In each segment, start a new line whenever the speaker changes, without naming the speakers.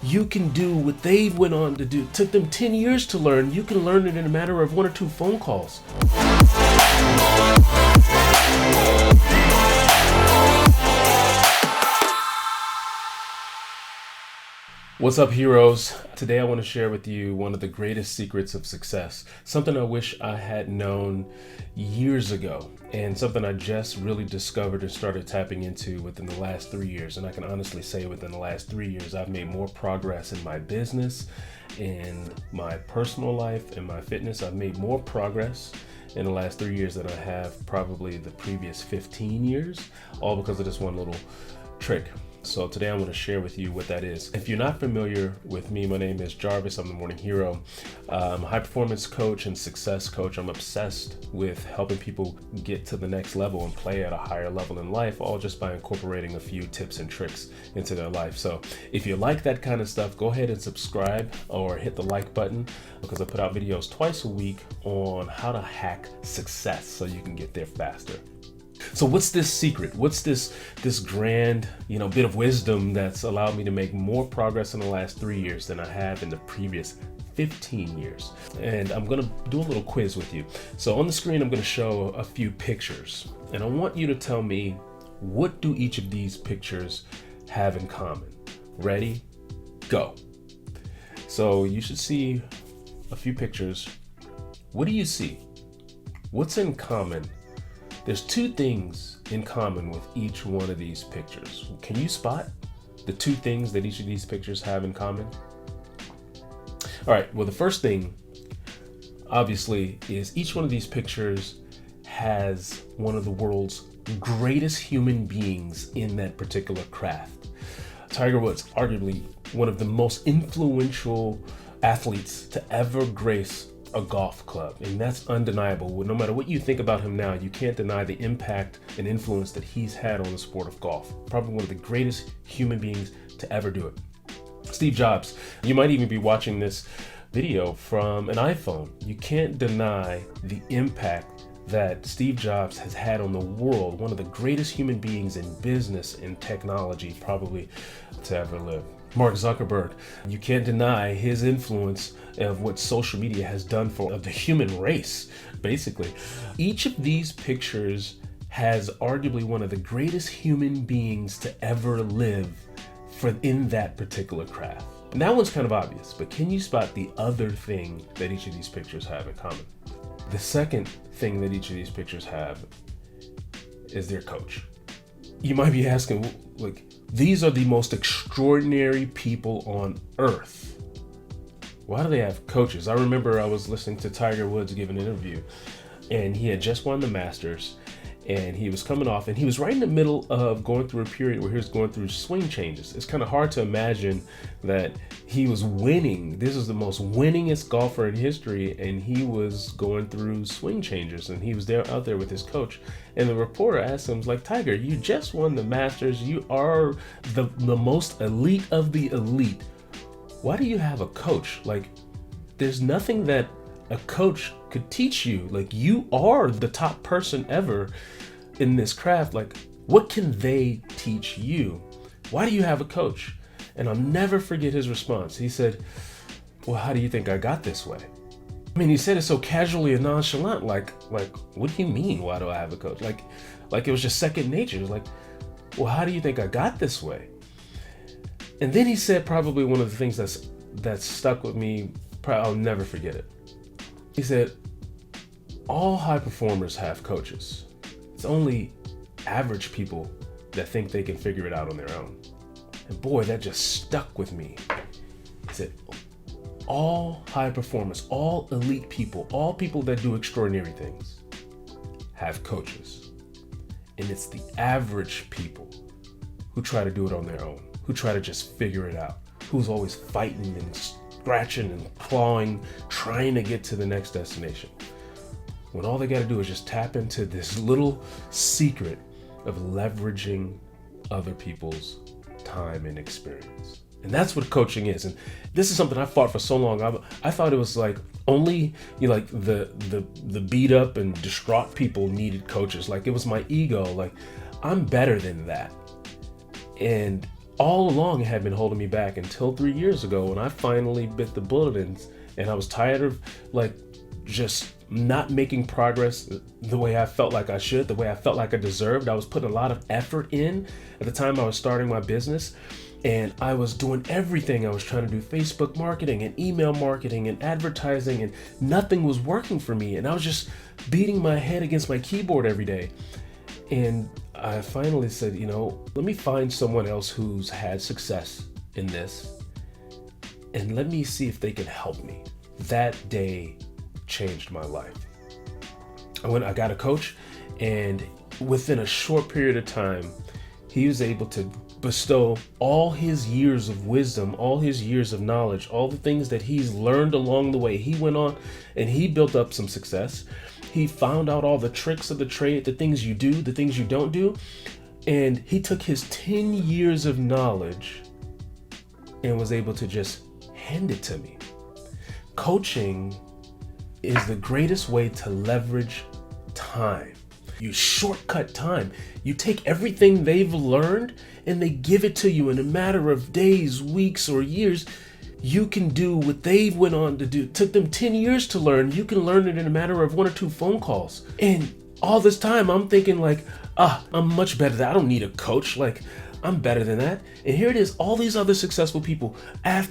you can do what they went on to do. It took them 10 years to learn. You can learn it in a matter of 1 or 2 phone calls. What's up, heroes? Today I want to share with you one of the greatest secrets of success, something I wish I had known years ago, and something I just really discovered and started tapping into within the last 3 years. And I can honestly say within the last 3 years, I've made more progress in my business, in my personal life, and my fitness. I've made more progress in the last 3 years than I have probably the previous 15 years, all because of this one little trick. So today I want to share with you what that is. If you're not familiar with me, my name is Jarvis. I'm the Morning Hero. I'm a high performance coach and success coach. I'm obsessed with helping people get to the next level and play at a higher level in life, all just by incorporating a few tips and tricks into their life. So if you like that kind of stuff, go ahead and subscribe or hit the like button, because I put out videos twice a week on how to hack success so you can get there faster. So what's this secret? What's this grand, bit of wisdom that's allowed me to make more progress in the last 3 years than I have in the previous 15 years? And I'm going to do a little quiz with you. So on the screen, I'm going to show a few pictures, and I want you to tell me, what do each of these pictures have in common? Ready? Go. So you should see a few pictures. What do you see? What's in common? There's 2 things in common with each one of these pictures. Can you spot the 2 things that each of these pictures have in common? All right, well, the first thing, obviously, is each one of these pictures has one of the world's greatest human beings in that particular craft. Tiger Woods, arguably one of the most influential athletes to ever grace a golf club, and that's undeniable. No matter what you think about him now, you can't deny the impact and influence that he's had on the sport of golf. Probably one of the greatest human beings to ever do it. Steve Jobs, you might even be watching this video from an iPhone. You can't deny the impact that Steve Jobs has had on the world, one of the greatest human beings in business and technology probably to ever live. Mark Zuckerberg, you can't deny his influence of what social media has done for the human race, basically. Each of these pictures has arguably one of the greatest human beings to ever live in that particular craft. And that one's kind of obvious, but can you spot the other thing that each of these pictures have in common? The second thing that each of these pictures have is their coach. You might be asking, these are the most extraordinary people on earth. Why do they have coaches? I remember I was listening to Tiger Woods give an interview, and he had just won the Masters, and he was coming off, and he was right in the middle of going through a period where he was going through swing changes. It's kind of hard to imagine that he was winning. This is the most winningest golfer in history, and he was going through swing changes, and he was out there with his coach. And the reporter asked him, Tiger, you just won the Masters. You are the most elite of the elite. Why do you have a coach? There's nothing that a coach could teach you. You are the top person ever in this craft. What can they teach you? Why do you have a coach? And I'll never forget his response. He said, well, how do you think I got this way? I mean, he said it so casually and nonchalant, what do you mean, why do I have a coach? Like it was just second nature. It was well, how do you think I got this way? And then he said probably one of the things that's stuck with me, I'll never forget it. He said, all high performers have coaches. It's only average people that think they can figure it out on their own. And boy, that just stuck with me. He said, all high performers, all elite people, all people that do extraordinary things have coaches. And it's the average people who try to do it on their own, who try to just figure it out, who's always fighting and scratching and clawing, trying to get to the next destination. When all they got to do is just tap into this little secret of leveraging other people's time and experience. And that's what coaching is. And this is something I fought for so long. I thought it was only the beat up and distraught people needed coaches. It was my ego. I'm better than that. And all along had been holding me back until 3 years ago when I finally bit the bullet and I was tired of like just not making progress the way I felt like I should, the way I felt like I deserved. I was putting a lot of effort in. At the time I was starting my business, and I was doing everything. I was trying to do Facebook marketing and email marketing and advertising, and nothing was working for me. And I was just beating my head against my keyboard every day. And I finally said, let me find someone else who's had success in this, and let me see if they can help me. That day changed my life. I got a coach, and within a short period of time, he was able to bestow all his years of wisdom, all his years of knowledge, all the things that he's learned along the way. He went on and he built up some success. He found out all the tricks of the trade, the things you do, the things you don't do. And he took his 10 years of knowledge and was able to just hand it to me. Coaching is the greatest way to leverage time. You shortcut time. You take everything they've learned and they give it to you in a matter of days, weeks, or years. You can do what they went on to do. It took them 10 years to learn. You can learn it in a matter of 1 or 2 phone calls. And all this time I'm thinking like, I'm much better than that. I don't need a coach. Like, I'm better than that. And here it is, all these other successful people,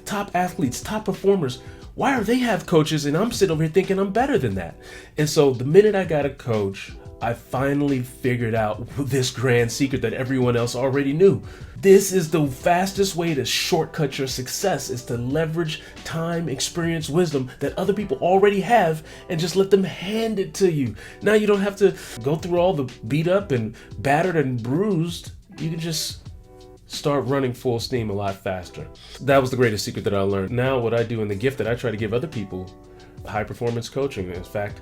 top athletes, top performers. Why do they have coaches and I'm sitting over here thinking I'm better than that? And so the minute I got a coach, I finally figured out this grand secret that everyone else already knew. This is the fastest way to shortcut your success, is to leverage time, experience, wisdom that other people already have and just let them hand it to you. Now you don't have to go through all the beat up and battered and bruised. You can just start running full steam a lot faster. That was the greatest secret that I learned. Now what I do, and the gift that I try to give other people, high performance coaching. In fact,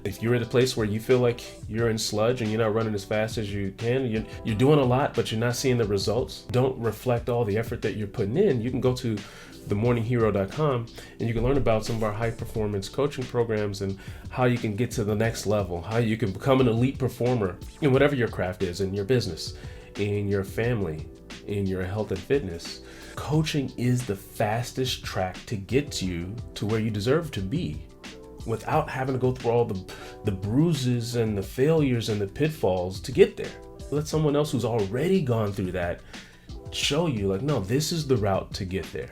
if you're at a place where you feel like you're in sludge and you're not running as fast as you can, you're doing a lot, but you're not seeing the results, don't reflect all the effort that you're putting in, you can go to themorninghero.com and you can learn about some of our high performance coaching programs and how you can get to the next level, how you can become an elite performer in whatever your craft is, in your business, in your family, in your health and fitness. Coaching is the fastest track to get you to where you deserve to be without having to go through all the bruises and the failures and the pitfalls to get there. Let someone else who's already gone through that show you, like, no, this is the route to get there.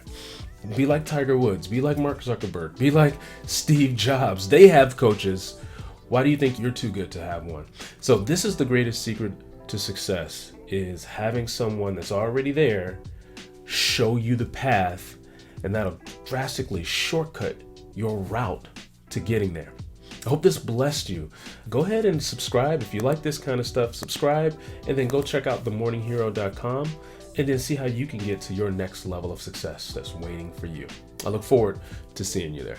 Be like Tiger Woods, be like Mark Zuckerberg, be like Steve Jobs. They have coaches. Why do you think you're too good to have one? So this is the greatest secret to success, is having someone that's already there show you the path, and that'll drastically shortcut your route to getting there. I hope this blessed you. Go ahead and subscribe. If you like this kind of stuff, subscribe, and then go check out themorninghero.com and then see how you can get to your next level of success that's waiting for you. I look forward to seeing you there.